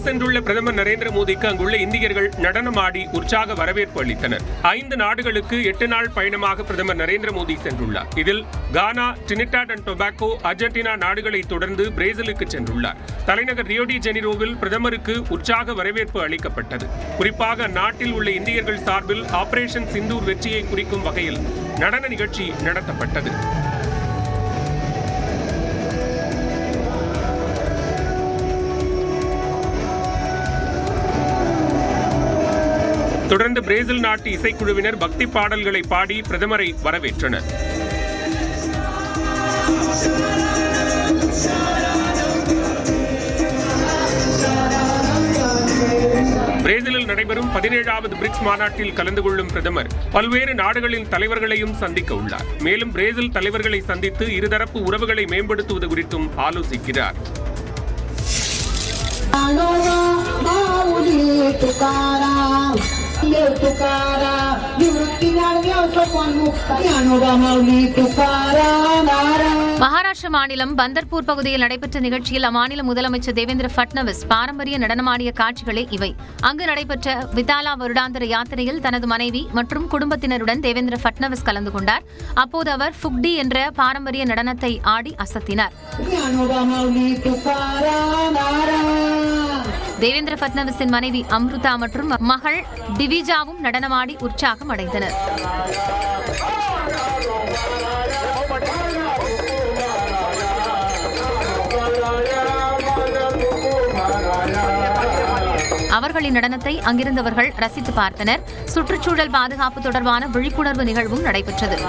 சென்றுள்ள பிரதமர் நரேந்திர மோடிக்கு அங்குள்ள இந்தியர்கள் நடனமாடி உற்சாக வரவேற்பு அளித்தனர். 5 நாடுகளுக்கு 8 நாள் பயணமாக பிரதமர் நரேந்திர மோடி சென்றுள்ளார். இதில் கானா, டிரினிடாட் அண்ட் டொபாகோ, அர்ஜென்டினா நாடுகளை தொடர்ந்து பிரேசிலுக்கு சென்றுள்ளார். தலைநகர் ரியோ டி ஜெனிரோவில் பிரதமருக்கு உற்சாக வரவேற்பு அளிக்கப்பட்டது. குறிப்பாக நாட்டில் உள்ள இந்தியர்கள் சார்பில் ஆபரேஷன் சிந்தூர் வெற்றியை குறிக்கும் வகையில் நடன நிகழ்ச்சி நடத்தப்பட்டது. தொடர்ந்து பிரேசில் நாட்டு இசைக்குழுவினர் பக்தி பாடல்களை பாடி பிரதமரை வரவேற்றனர். பிரேசிலில் நடைபெறும் 17வது பிரிக்ஸ் மாநாட்டில் கலந்து கொள்ளும் பிரதமர் பல்வேறு நாடுகளின் தலைவர்களையும் சந்திக்க உள்ளார். மேலும் பிரேசில் தலைவர்களை சந்தித்து இருதரப்பு உறவுகளை மேம்படுத்துவது குறித்தும் ஆலோசிக்கிறார். மகாராஷ்டிர மாநிலம் பந்தர்பூர் பகுதியில் நடைபெற்ற நிகழ்ச்சியில் அம்மாநில முதலமைச்சர் தேவேந்திர பட்னவிஸ் பாரம்பரிய நடனமாடிய காட்சிகளே இவை. அங்கு நடைபெற்ற விதாலா வருடாந்திர யாத்திரையில் தனது மனைவி மற்றும் குடும்பத்தினருடன் தேவேந்திர பட்னவிஸ் கலந்து கொண்டார். அப்போது அவர் ஃபுக்டி என்ற பாரம்பரிய நடனத்தை ஆடி அசத்தினார். தேவேந்திர பட்னவிஸின் மனைவி அம்ருதா மற்றும் மகள் டிவிஜாவும் நடனமாடி உற்சாகம் அடைந்தனர். அவர்களின் நடனத்தை அங்கிருந்தவர்கள் ரசித்து பார்த்தனர். சுற்றுச்சூழல் பாதுகாப்பு தொடர்பான விழிப்புணர்வு நிகழ்வும் நடைபெற்றது.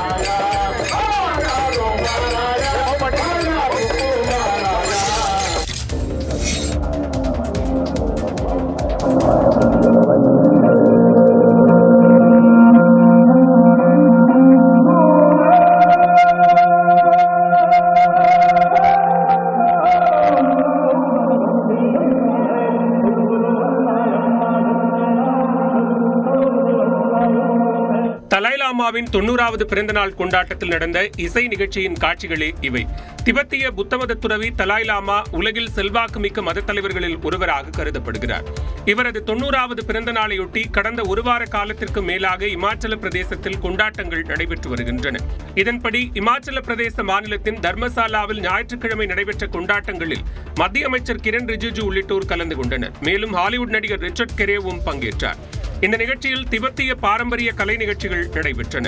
தலாய்லாமாவின் 90வது பிறந்தநாள் கொண்டாட்டத்தில் நடந்த இசை நிகழ்ச்சியின் காட்சிகளே இவை. திபெத்திய புத்தமத துறவி தலாய்லாமா உலகில் செல்வாக்குமிக்க மத தலைவர்களில் ஒருவராக கருதப்படுகிறார். இவரது 90வது பிறந்த நாளையொட்டி கடந்த ஒரு வார காலத்திற்கு மேலாக இமாச்சல பிரதேசத்தில் கொண்டாட்டங்கள் நடைபெற்று வருகின்றன. இதன்படி இமாச்சல பிரதேச மாநிலத்தின் தர்மசாலாவில் ஞாயிற்றுக்கிழமை நடைபெற்ற கொண்டாட்டங்களில் மத்திய அமைச்சர் கிரண் ரிஜிஜு உள்ளிட்டோர் கலந்து கொண்டனர். மேலும் ஹாலிவுட் நடிகர் ரிச்சர்ட் கெரேவும் பங்கேற்றார். இந்த நிகழ்ச்சியில் திபெத்திய பாரம்பரிய கலை நிகழ்ச்சிகள் நடைபெற்றன.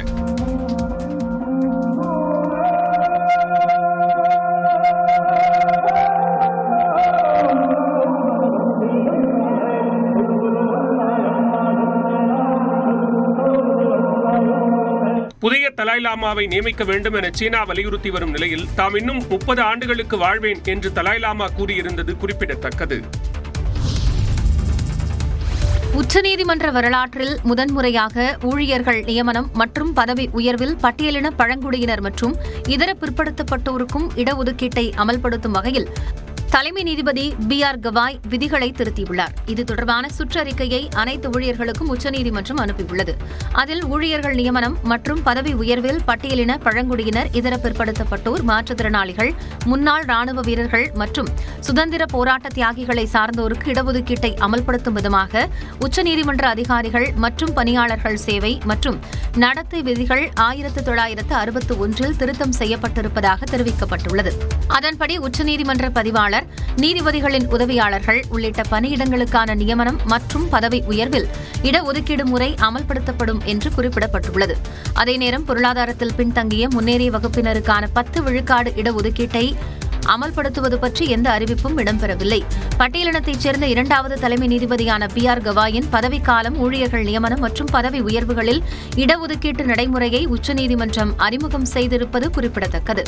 புதிய தலாய்லாமாவை நியமிக்க வேண்டும் என சீனா வலியுறுத்தி வரும் நிலையில் தாம் இன்னும் 30 ஆண்டுகளுக்கு வாழ்வேன் என்று தலாய்லாமா கூறியிருந்தது குறிப்பிடத்தக்கது. உச்சநீதிமன்ற வரலாற்றில் முதன்முறையாக ஊழியர்கள் நியமனம் மற்றும் பதவி உயர்வில் பட்டியலின பழங்குடியினர் மற்றும் இதர பிற்படுத்தப்பட்டோருக்கும் இடஒதுக்கீட்டை அமல்படுத்தும் வகையில் தலைமை நீதிபதி B.R. கவாய் விதிகளை திருத்தியுள்ளார். இது தொடர்பான சுற்றறிக்கையை அனைத்து ஊழியர்களுக்கும் உச்சநீதிமன்றம் அனுப்பியுள்ளது. அதில் ஊழியர்கள் நியமனம் மற்றும் பதவி உயர்வில் பட்டியலின பழங்குடியினர், இதர பிற்படுத்தப்பட்டோர், மாற்றுத்திறனாளிகள், முன்னாள் ராணுவ வீரர்கள் மற்றும் சுதந்திர போராட்ட தியாகிகளை சார்ந்தோருக்கு இடஒதுக்கீட்டை அமல்படுத்தும் விதமாக உச்சநீதிமன்ற அதிகாரிகள் மற்றும் பணியாளர்கள் சேவை மற்றும் நடத்தை விதிகள் 1961 திருத்தம் செய்யப்பட்டிருப்பதாக தெரிவிக்கப்பட்டுள்ளது. அதன்படி உச்சநீதிமன்ற பதிவாளர், நீதிபதிகளின் உதவியாளர்கள் உள்ளிட்ட பணியிடங்களுக்கான நியமனம் மற்றும் பதவி உயர்வில் இடஒதுக்கீடு முறை அமல்படுத்தப்படும் என்று குறிப்பிடப்பட்டுள்ளது. அதே நேரம் பொருளாதாரத்தில் பின்தங்கிய முன்னேறிய வகுப்பினருக்கான 10 விழுக்காடு இடஒதுக்கீட்டை அமல்படுத்துவது பற்றி எந்த அறிவிப்பும் இடம்பெறவில்லை. பட்டியலினத்தைச் சேர்ந்த 2வது தலைமை நீதிபதியான B.R. கவாயின் பதவிக்காலம், ஊழியர்கள் நியமனம் மற்றும் பதவி உயர்வுகளில் இடஒதுக்கீட்டு நடைமுறையை உச்சநீதிமன்றம் அறிமுகம் செய்திருப்பது குறிப்பிடத்தக்கது.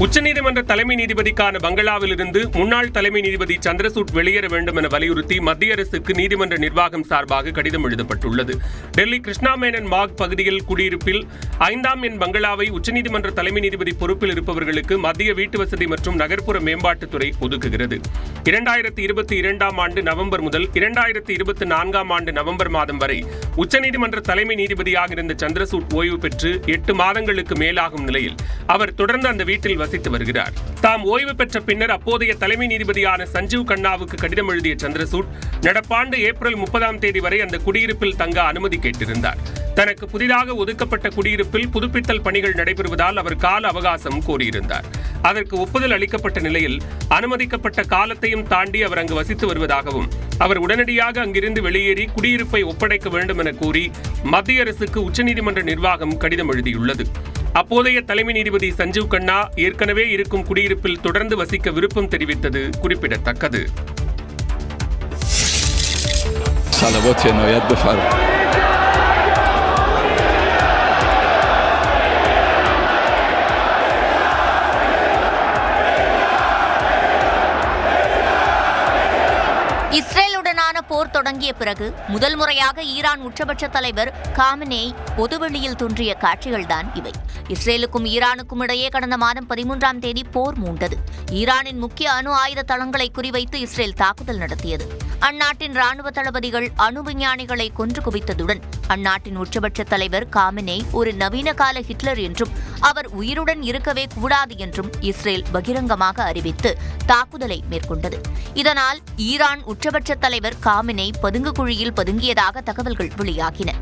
உச்சநீதிமன்ற தலைமை நீதிபதிக்கான பங்களாவில் இருந்து முன்னாள் தலைமை நீதிபதி சந்திரசூட் வெளியேற வேண்டும் என வலியுறுத்தி மத்திய அரசுக்கு நீதிமன்ற நிர்வாகம் சார்பாக கடிதம் எழுதப்பட்டுள்ளது. டெல்லி கிருஷ்ணா மேனன் மார்க் பகுதியில் குடியிருப்பில் 5ஆம் எண் பங்களாவை உச்சநீதிமன்ற தலைமை நீதிபதி பொறுப்பில் இருப்பவர்களுக்கு மத்திய வீட்டு வசதி மற்றும் நகர்ப்புற மேம்பாட்டுத்துறை ஒதுக்குகிறது. 2022ஆம் ஆண்டு நவம்பர் முதல் 2024ஆம் ஆண்டு நவம்பர் மாதம் வரை உச்சநீதிமன்ற தலைமை நீதிபதியாக இருந்த சந்திரசூட் ஓய்வு பெற்று 8 மாதங்களுக்கு மேலாகும் நிலையில் அவர் தொடர்ந்து அந்த வீட்டில் வசித்து வருகிறார். தாம் ஓய்வு பெற்ற பின்னர் அப்போதைய தலைமை நீதிபதியான சஞ்சீவ் கண்ணாவுக்கு கடிதம் எழுதிய சந்திரசூட் நடப்பாண்டு ஏப்ரல் 30ஆம் தேதி வரை அந்த குடியிருப்பில் தங்க அனுமதி கேட்டிருந்தார். தனக்கு புதிதாக ஒதுக்கப்பட்ட குடியிருப்பில் புதுப்பித்தல் பணிகள் நடைபெறுவதால் அவர் கால அவகாசம் கோரியிருந்தார். அதற்கு ஒப்புதல் அளிக்கப்பட்ட நிலையில் அனுமதிக்கப்பட்ட காலத்தையும் தாண்டி அவர் அங்கு வசித்து வருவதாகவும் அவர் உடனடியாக அங்கிருந்து வெளியேறி குடியிருப்பை ஒப்படைக்க வேண்டும் என கூறி மத்திய அரசுக்கு உச்சநீதிமன்ற நிர்வாகம் கடிதம் எழுதியுள்ளது. அப்போதைய தலைமை நீதிபதி சஞ்சீவ் கண்ணா ஏற்கனவே இருக்கும் குடியிருப்பில் தொடர்ந்து வசிக்க விருப்பம் தெரிவித்தது குறிப்பிடத்தக்கது. இஸ்ரேலுடனான போர் தொடங்கிய பிறகு முதல் முறையாக ஈரான் உச்சபட்ச தலைவர் காமெனேய் பொதுவெளியில் தோன்றிய காட்சிகள்தான் இவை. இஸ்ரேலுக்கும் ஈரானுக்கும் இடையே கடந்த மாதம் 13ஆம் தேதி போர் மூண்டது. ஈரானின் முக்கிய அணு ஆயுத தளங்களை குறிவைத்து இஸ்ரேல் தாக்குதல் நடத்தியது. அந்நாட்டின் ராணுவ தளபதிகள் அணு விஞ்ஞானிகளை கொன்று குவித்ததுடன் அந்நாட்டின் உச்சபட்ச தலைவர் காமெனேய் ஒரு நவீன கால ஹிட்லர் என்றும் அவர் உயிருடன் இருக்கவே கூடாது என்றும் இஸ்ரேல் பகிரங்கமாக அறிவித்து தாக்குதலை மேற்கொண்டது. இதனால் ஈரான் உச்சபட்ச தலைவர் காமெனேய் பதுங்கு குழியில் பதுங்கியதாக தகவல்கள் வெளியாகின.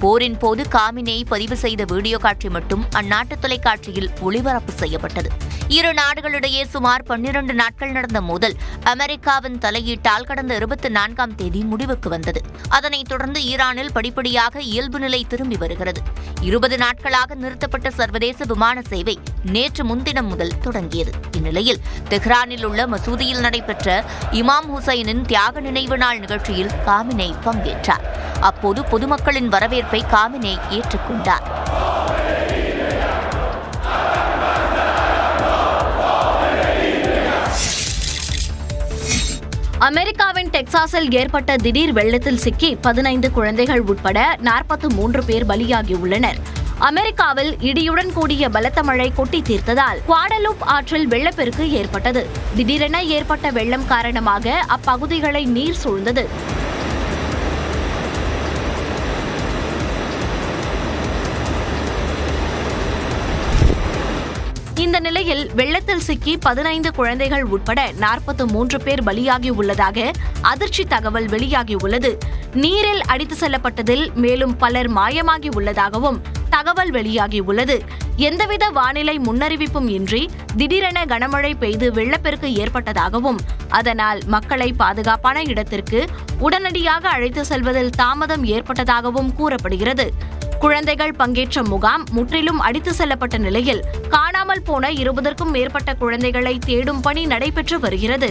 போரின் போது காமெனேய் பதிவு செய்த வீடியோ காட்சி மட்டும் அந்நாட்டு தொலைக்காட்சியில் ஒளிபரப்பு செய்யப்பட்டது. இரு நாடுகளிடையே சுமார் 12 நாட்கள் நடந்த மோதல் அமெரிக்காவின் தலையீட்டால் கடந்த 24ஆம் தேதி முடிவுக்கு வந்தது. அதனைத் தொடர்ந்து ஈரானில் படிப்படியாக இயல்பு நிலை திரும்பி வருகிறது. 20 நாட்களாக நிறுத்தப்பட்ட சர்வதேச விமான சேவை நேற்று முன்தினம் முதல் தொடங்கியது. இந்நிலையில் தெஹ்ரானில் உள்ள மசூதியில் நடைபெற்ற இமாம் ஹுசைனின் தியாக நினைவு நாள் நிகழ்ச்சியில் காமெனேய் பங்கேற்றார். அப்போது பொதுமக்களின் வரவேற்பை காமெனேய் ஏற்றுக்கொண்டார். அமெரிக்காவின் டெக்சாஸில் ஏற்பட்ட திடீர் வெள்ளத்தில் சிக்கி 15 குழந்தைகள் உட்பட 43 பேர் பலியாகியுள்ளனர். அமெரிக்காவில் இடியுடன் கூடிய பலத்த மழை கொட்டி தீர்த்ததால் குவாடலூப் ஆற்றில் வெள்ளப்பெருக்கு ஏற்பட்டது. திடீரென ஏற்பட்ட வெள்ளம் காரணமாக அப்பகுதிகளை நீர் சூழ்ந்தது. இந்த நிலையில் வெள்ளத்தில் சிக்கி 15 குழந்தைகள் உட்பட 43 பேர் பலியாகியுள்ளதாக அதிர்ச்சி தகவல் வெளியாகியுள்ளது. நீரில் அடித்து செல்லப்பட்டதில் மேலும் பலர் மாயமாகி உள்ளதாகவும் தகவல் வெளியாகியுள்ளது. எந்தவித வானிலை முன்னறிவிப்பும் இன்றி திடீரென கனமழை பெய்து வெள்ளப்பெருக்கு ஏற்பட்டதாகவும் அதனால் மக்களை பாதுகாப்பான இடத்திற்கு உடனடியாக அழைத்து செல்வதில் தாமதம் ஏற்பட்டதாகவும் கூறப்படுகிறது. குழந்தைகள் பங்கேற்ற முகாம் முற்றிலும் அடித்து செல்லப்பட்ட நிலையில் காணாமல் போன 20க்கும் மேற்பட்ட குழந்தைகளை தேடும் பணி நடைபெற்று வருகிறது.